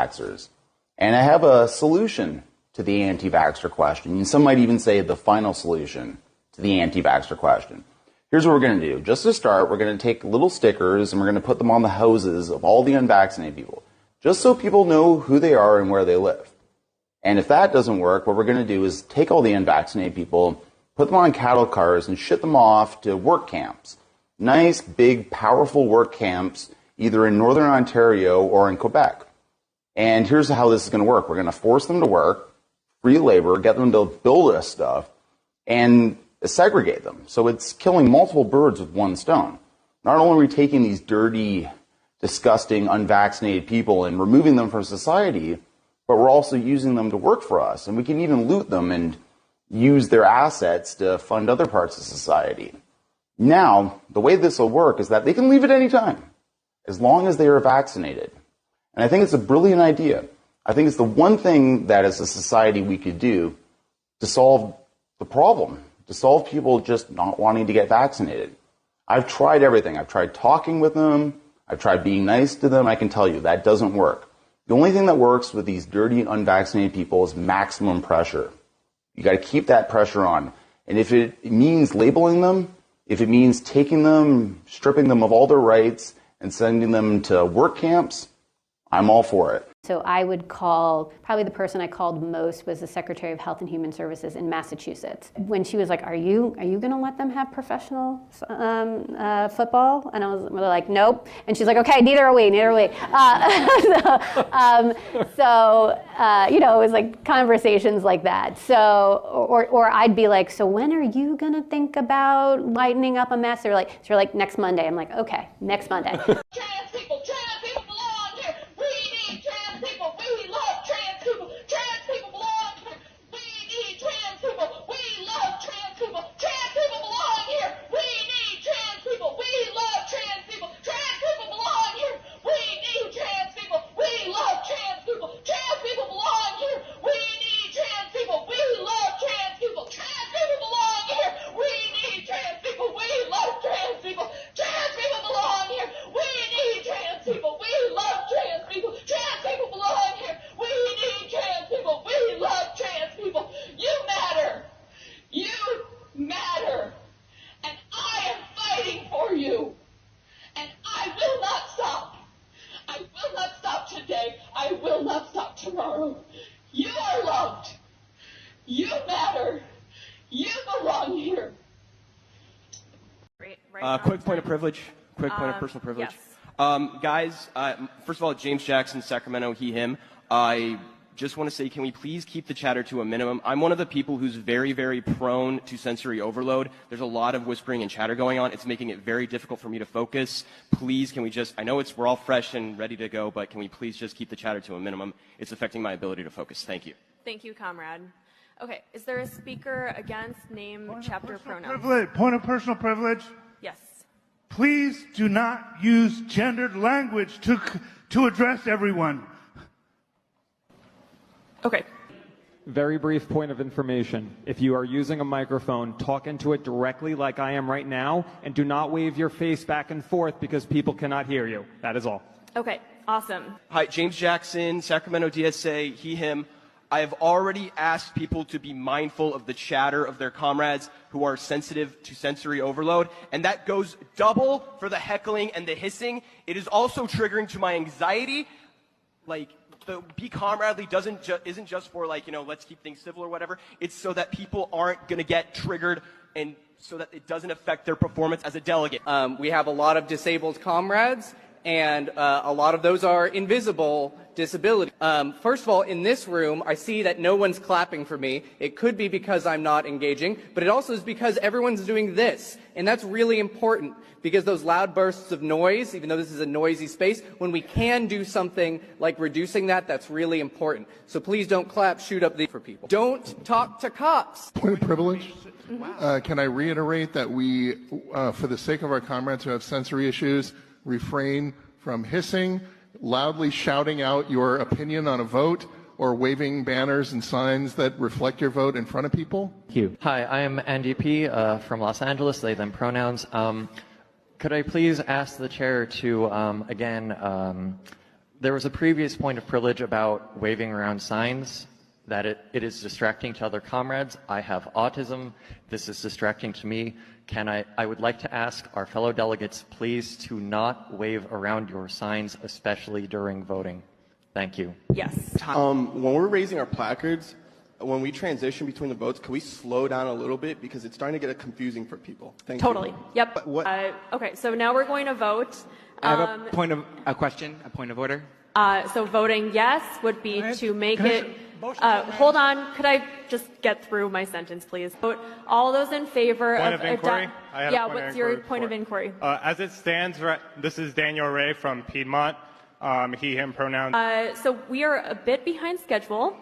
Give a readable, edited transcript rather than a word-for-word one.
anti-vaxxers. And I have a solution to the anti-vaxxer question. And some might even say the final solution to the anti-vaxxer question. Here's what we're going to do. Just to start, we're going to take little stickers and we're going to put them on the houses of all the unvaccinated people, just so people know who they are and where they live. And if that doesn't work, what we're going to do is take all the unvaccinated people, put them on cattle cars, and ship them off to work camps. Nice, big, powerful work camps, either in Northern Ontario or in Quebec. And here's how this is going to work. We're going to force them to work, free labor, get them to build us stuff, and segregate them. So it's killing multiple birds with one stone. Not only are we taking these dirty, disgusting, unvaccinated people and removing them from society, but we're also using them to work for us. And we can even loot them and use their assets to fund other parts of society. Now, the way this will work is that they can leave at any time, as long as they are vaccinated. And I think it's a brilliant idea. I think it's the one thing that as a society we could do to solve the problem, to solve people just not wanting to get vaccinated. I've tried everything. I've tried talking with them. I've tried being nice to them. I can tell you that doesn't work. The only thing that works with these dirty, unvaccinated people is maximum pressure. You got to keep that pressure on. And if it means labeling them, if it means taking them, stripping them of all their rights and sending them to work camps, I'm all for it. So I would call, probably the person I called most was the Secretary of Health and Human Services in Massachusetts. When she was like, are you going to let them have professional football? And I was like, nope. And she's like, okay, neither are we. You know, it was like conversations like that. So, or I'd be like, so when are you going to think about lightening up a mess? They're like, next Monday. I'm like, okay, next Monday. Trans people belong here. We need trans people. We love trans people. Trans people belong here. We need trans people. We love trans people. Trans people belong here. We need trans people. We love trans people. Trans people belong here. We need trans people. We love trans people. Trans people belong here. We need trans people. We love trans people. Trans people belong here. We need trans people. We love trans people. Trans people belong here. We need trans people. We love trans people. Trans people belong here. We need trans people. We love trans people. You matter. You matter. And I am fighting for you. And I will not stop. I will not stop today. I will not stop tomorrow. You are loved. You matter. You belong here. Quick point of privilege. Quick point of personal privilege. Yes. Guys, first of all, James Jackson, Sacramento, he, him. I just want to say, can we please keep the chatter to a minimum? I'm one of the people who's very, very prone to sensory overload. There's a lot of whispering and chatter going on. It's making it very difficult for me to focus. Please, can we just, I know we're all fresh and ready to go, but can we please just keep the chatter to a minimum? It's affecting my ability to focus. Thank you. Thank you, comrade. Okay, is there a speaker against name, chapter, pronoun? Point of personal privilege. Yes. Please do not use gendered language to address everyone. Okay. Very brief point of information. If you are using a microphone, talk into it directly like I am right now, and do not wave your face back and forth because people cannot hear you. That is all. Okay, awesome. Hi, James Jackson, Sacramento DSA, he, him. I have already asked people to be mindful of the chatter of their comrades who are sensitive to sensory overload, and that goes double for the heckling and the hissing. It is also triggering to my anxiety. Like, the be comradely isn't just for, like, let's keep things civil or whatever. It's so that people aren't going to get triggered and so that it doesn't affect their performance as a delegate. We have a lot of disabled comrades, and a lot of those are invisible disability. First of all, in this room, I see that no one's clapping for me. It could be because I'm not engaging, but it also is because everyone's doing this. And that's really important, because those loud bursts of noise, even though this is a noisy space, when we can do something like reducing that, that's really important. So please don't clap, shoot up for people. Don't talk to cops. Point of privilege. Can I reiterate that we, for the sake of our comrades who have sensory issues, refrain from hissing, loudly shouting out your opinion on a vote, or waving banners and signs that reflect your vote in front of people? Thank you. Hi, I am Andy P. From Los Angeles, they, them pronouns. Could I please ask the chair to, again, There was a previous point of privilege about waving around signs, that it is distracting to other comrades. I have autism. This is distracting to me. I would like to ask our fellow delegates, please, to not wave around your signs, especially during voting. Thank you. Yes. When we're raising our placards, when we transition between the votes, can we slow down a little bit because it's starting to get confusing for people? Thank you. Totally. Yep. Okay, so now we're going to vote. I have a question, a point of order. So voting yes would be to make it. Hold on, could I just get through my sentence, please? Vote all those in favor point of inquiry? what's your point of inquiry? As it stands, this is Daniel Ray from Piedmont. He, him pronouns. So we are a bit behind schedule.